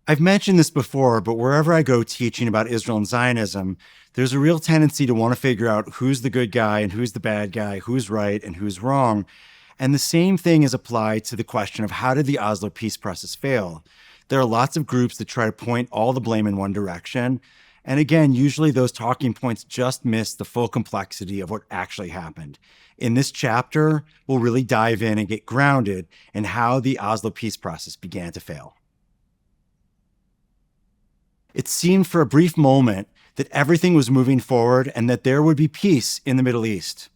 I've mentioned this before, but wherever I go teaching about Israel and Zionism, there's a real tendency to want to figure out who's the good guy and who's the bad guy, who's right and who's wrong. And the same thing is applied to the question of how did the Oslo peace process fail? There are lots of groups that try to point all the blame in one direction. And again, usually those talking points just miss the full complexity of what actually happened. In this chapter, we'll really dive in and get grounded in how the Oslo peace process began to fail. It seemed for a brief moment that everything was moving forward and that there would be peace in the Middle East.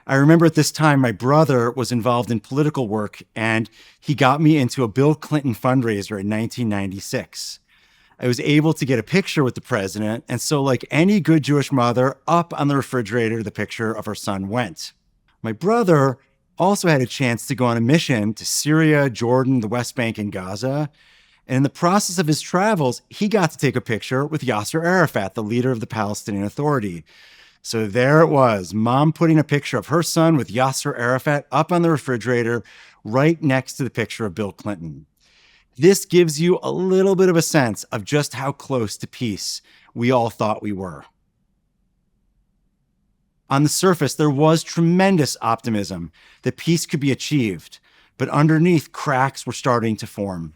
I remember at this time, my brother was involved in political work, and he got me into a Bill Clinton fundraiser in 1996. I was able to get a picture with the president, and so like any good Jewish mother, up on the refrigerator, the picture of her son went. My brother also had a chance to go on a mission to Syria, Jordan, the West Bank, and Gaza. And in the process of his travels, he got to take a picture with Yasser Arafat, the leader of the Palestinian Authority. So there it was, mom putting a picture of her son with Yasser Arafat up on the refrigerator right next to the picture of Bill Clinton. This gives you a little bit of a sense of just how close to peace we all thought we were. On the surface, there was tremendous optimism that peace could be achieved, but underneath, cracks were starting to form.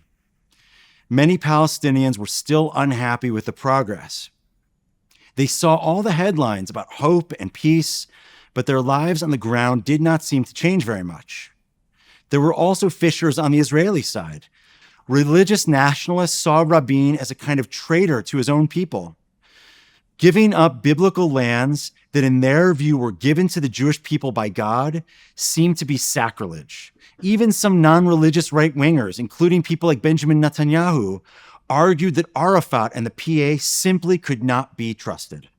Many Palestinians were still unhappy with the progress. They saw all the headlines about hope and peace, but their lives on the ground did not seem to change very much. There were also fissures on the Israeli side. Religious nationalists saw Rabin as a kind of traitor to his own people. Giving up biblical lands that in their view were given to the Jewish people by God seemed to be sacrilege. Even some non-religious right-wingers, including people like Benjamin Netanyahu, argued that Arafat and the PA simply could not be trusted.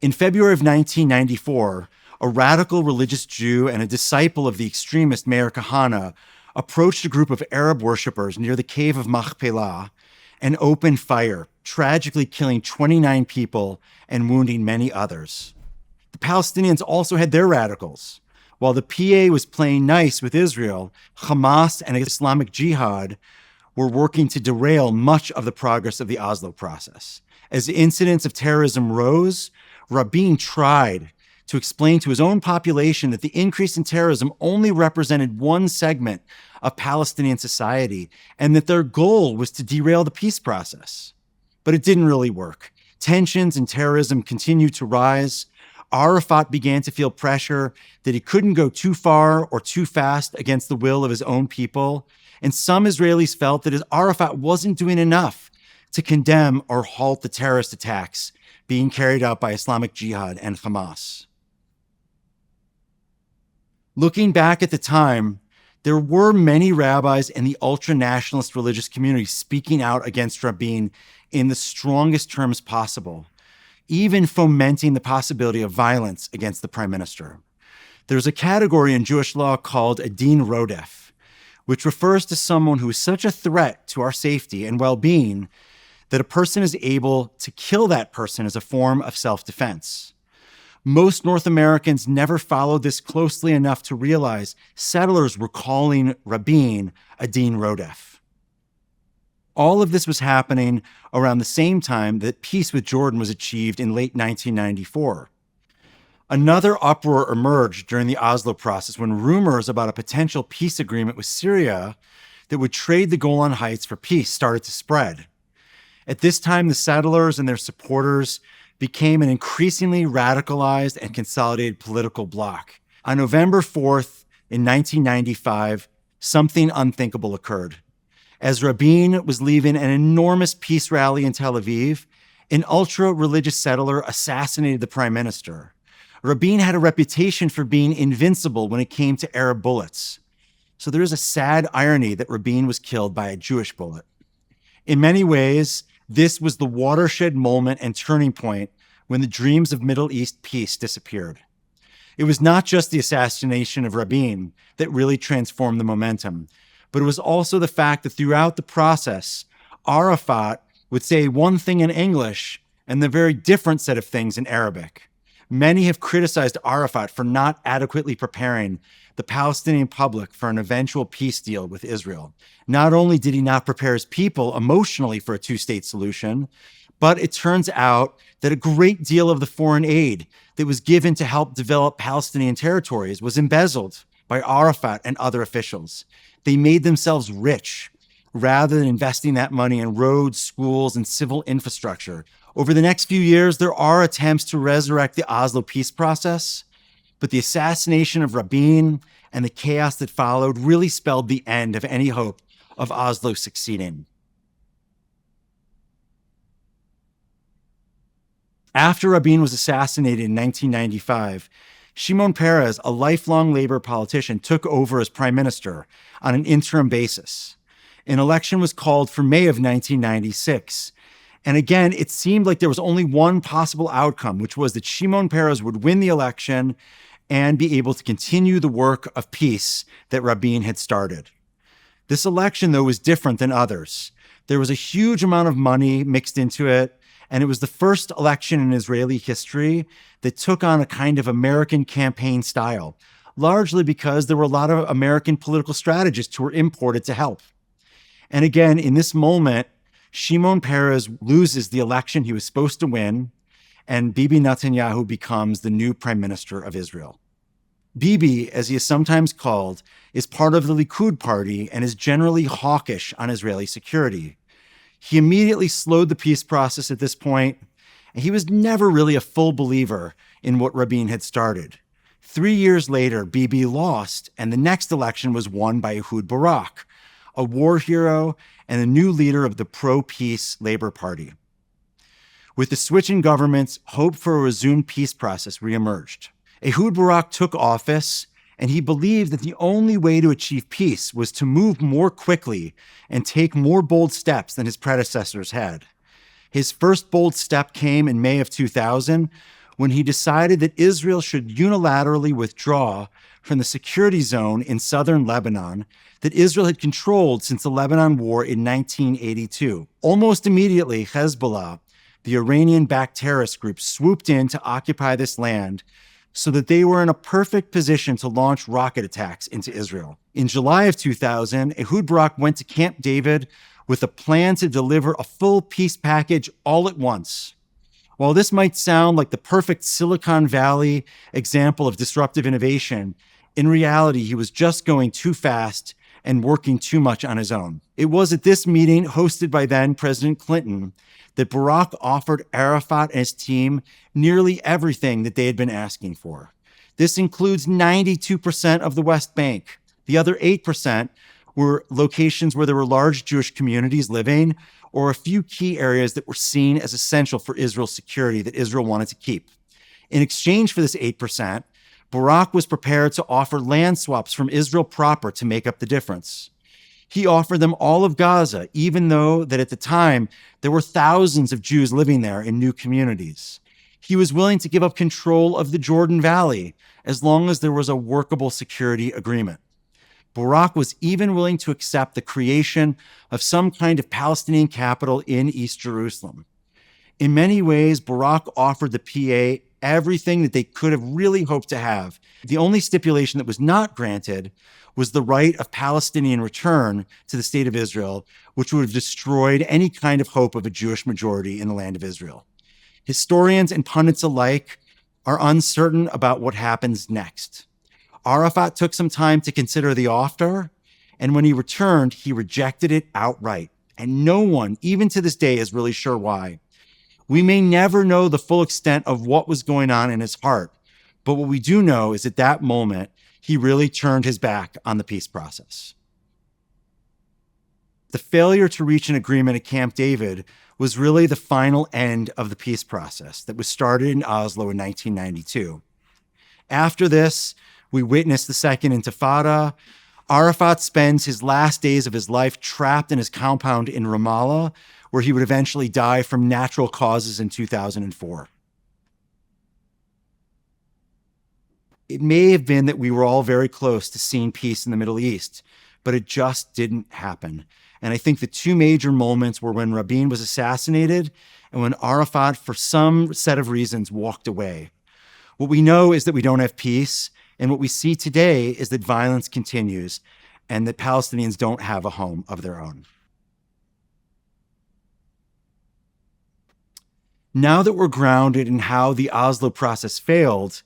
In February of 1994, a radical religious Jew and a disciple of the extremist Meir Kahane approached a group of Arab worshippers near the cave of Machpelah and opened fire, tragically killing 29 people and wounding many others. The Palestinians also had their radicals. While the PA was playing nice with Israel, Hamas and Islamic Jihad were working to derail much of the progress of the Oslo process. As incidents of terrorism rose, Rabin tried to explain to his own population that the increase in terrorism only represented one segment of Palestinian society and that their goal was to derail the peace process. But it didn't really work. Tensions and terrorism continued to rise. Arafat began to feel pressure that he couldn't go too far or too fast against the will of his own people. And some Israelis felt that Arafat wasn't doing enough to condemn or halt the terrorist attacks being carried out by Islamic Jihad and Hamas. Looking back at the time, there were many rabbis in the ultra-nationalist religious community speaking out against Rabin in the strongest terms possible, even fomenting the possibility of violence against the prime minister. There's a category in Jewish law called a din rodef, which refers to someone who is such a threat to our safety and well-being that a person is able to kill that person as a form of self-defense. Most North Americans never followed this closely enough to realize settlers were calling Rabin a din rodef. All of this was happening around the same time that peace with Jordan was achieved in late 1994. Another uproar emerged during the Oslo process when rumors about a potential peace agreement with Syria that would trade the Golan Heights for peace started to spread. At this time, the settlers and their supporters became an increasingly radicalized and consolidated political bloc. On November 4th in 1995, something unthinkable occurred. As Rabin was leaving an enormous peace rally in Tel Aviv, an ultra-religious settler assassinated the prime minister. Rabin had a reputation for being invincible when it came to Arab bullets. So there is a sad irony that Rabin was killed by a Jewish bullet. In many ways, this was the watershed moment and turning point when the dreams of Middle East peace disappeared. It was not just the assassination of Rabin that really transformed the momentum, but it was also the fact that throughout the process, Arafat would say one thing in English and the very different set of things in Arabic. Many have criticized Arafat for not adequately preparing the Palestinian public for an eventual peace deal with Israel. Not only did he not prepare his people emotionally for a two-state solution, but it turns out that a great deal of the foreign aid that was given to help develop Palestinian territories was embezzled by Arafat and other officials. They made themselves rich rather than investing that money in roads, schools, and civil infrastructure. Over the next few years, there are attempts to resurrect the Oslo peace process, but the assassination of Rabin and the chaos that followed really spelled the end of any hope of Oslo succeeding. After Rabin was assassinated in 1995, Shimon Peres, a lifelong labor politician, took over as prime minister on an interim basis. An election was called for May of 1996. And again, it seemed like there was only one possible outcome, which was that Shimon Peres would win the election and be able to continue the work of peace that Rabin had started. This election, though, was different than others. There was a huge amount of money mixed into it, and it was the first election in Israeli history that took on a kind of American campaign style, largely because there were a lot of American political strategists who were imported to help. And again, in this moment, Shimon Peres loses the election he was supposed to win, and Bibi Netanyahu becomes the new prime minister of Israel. Bibi, as he is sometimes called, is part of the Likud party and is generally hawkish on Israeli security. He immediately slowed the peace process at this point, and he was never really a full believer in what Rabin had started. 3 years later, Bibi lost, and the next election was won by Ehud Barak, a war hero and a new leader of the pro-peace Labor Party. With the switch in governments, hope for a resumed peace process reemerged. Ehud Barak took office, and he believed that the only way to achieve peace was to move more quickly and take more bold steps than his predecessors had. His first bold step came in May of 2000, when he decided that Israel should unilaterally withdraw from the security zone in southern Lebanon that Israel had controlled since the Lebanon War in 1982. Almost immediately, Hezbollah, the Iranian-backed terrorist group, swooped in to occupy this land so that they were in a perfect position to launch rocket attacks into Israel. In July of 2000, Ehud Barak went to Camp David with a plan to deliver a full peace package all at once. While this might sound like the perfect Silicon Valley example of disruptive innovation, in reality, he was just going too fast and working too much on his own. It was at this meeting, hosted by then President Clinton, that Barak offered Arafat and his team nearly everything that they had been asking for. This includes 92% of the West Bank. The other 8% were locations where there were large Jewish communities living, or a few key areas that were seen as essential for Israel's security that Israel wanted to keep. In exchange for this 8%, Barak was prepared to offer land swaps from Israel proper to make up the difference. He offered them all of Gaza, even though that at the time there were thousands of Jews living there in new communities. He was willing to give up control of the Jordan Valley as long as there was a workable security agreement. Barak was even willing to accept the creation of some kind of Palestinian capital in East Jerusalem. In many ways, Barak offered the PA everything that they could have really hoped to have. The only stipulation that was not granted was the right of Palestinian return to the state of Israel, which would have destroyed any kind of hope of a Jewish majority in the land of Israel. Historians and pundits alike are uncertain about what happens next. Arafat took some time to consider the offer, and when he returned, he rejected it outright. And no one, even to this day, is really sure why. We may never know the full extent of what was going on in his heart, but what we do know is at that moment, he really turned his back on the peace process. The failure to reach an agreement at Camp David was really the final end of the peace process that was started in Oslo in 1992. After this, we witnessed the Second Intifada. Arafat spends his last days of his life trapped in his compound in Ramallah, where he would eventually die from natural causes in 2004. It may have been that we were all very close to seeing peace in the Middle East, but it just didn't happen. And I think the two major moments were when Rabin was assassinated and when Arafat, for some set of reasons, walked away. What we know is that we don't have peace, And what we see today is that violence continues and that Palestinians don't have a home of their own. Now that we're grounded in how the Oslo process failed,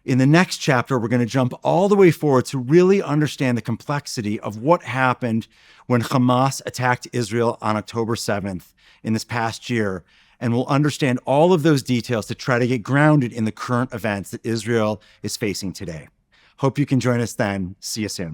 in the next chapter, we're going to jump all the way forward to really understand the complexity of what happened when Hamas attacked Israel on October 7th in this past year. And we'll understand all of those details to try to get grounded in the current events that Israel is facing today. Hope you can join us then. See you soon.